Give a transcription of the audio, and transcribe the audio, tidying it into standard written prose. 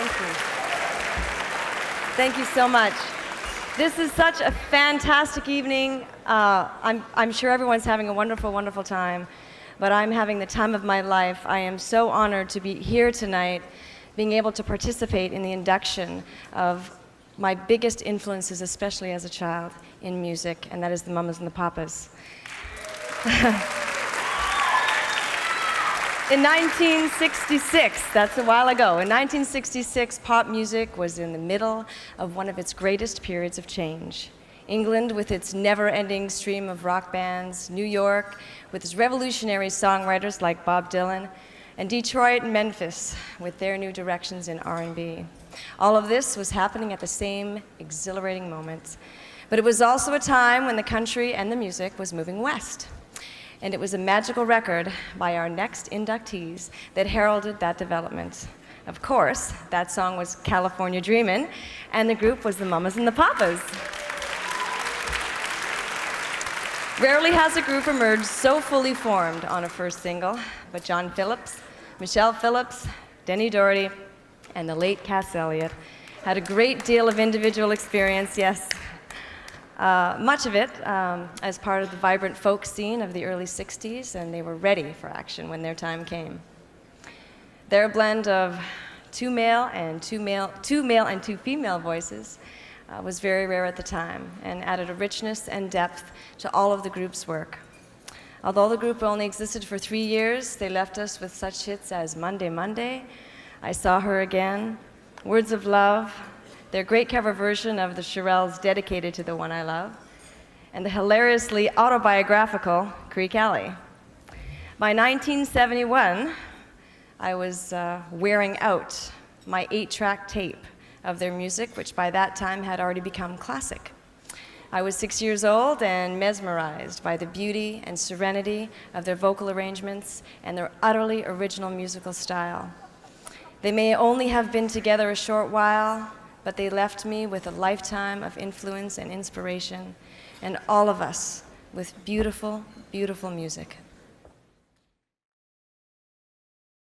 Thank you. Thank you so much. This is such a fantastic evening. I'm sure everyone's having a wonderful, wonderful time, but I'm having the time of my life. I am so honored to be here tonight, being able to participate in the induction of my biggest influences, especially as a child, in music, and that is the Mamas and the Papas. In 1966, that's a while ago, in 1966, pop music was in the middle of one of its greatest periods of change. England with its never-ending stream of rock bands, New York with its revolutionary songwriters like Bob Dylan, and Detroit and Memphis with their new directions in R&B. All of this was happening at the same exhilarating moment. But it was also a time when the country and the music was moving west. And it was a magical record by our next inductees that heralded that development. Of course, that song was California Dreamin', and the group was the Mamas and the Papas. Rarely has a group emerged so fully formed on a first single, but John Phillips, Michelle Phillips, Denny Doherty, and the late Cass Elliot had a great deal of individual experience, yes. Much of it as part of the vibrant folk scene of the early 60s, and they were ready for action when their time came. Their blend of two male and two female voices was very rare at the time and added a richness and depth to all of the group's work. Although the group only existed for 3 years, they left us with such hits as Monday, Monday, I Saw Her Again, Words of Love, their great cover version of the Shirelles' Dedicated to the One I Love, and the hilariously autobiographical Creek Alley. By 1971, I was wearing out my 8-track tape of their music, which by that time had already become classic. I was 6 years old and mesmerized by the beauty and serenity of their vocal arrangements and their utterly original musical style. They may only have been together a short while, but they left me with a lifetime of influence and inspiration, and all of us with beautiful, beautiful music.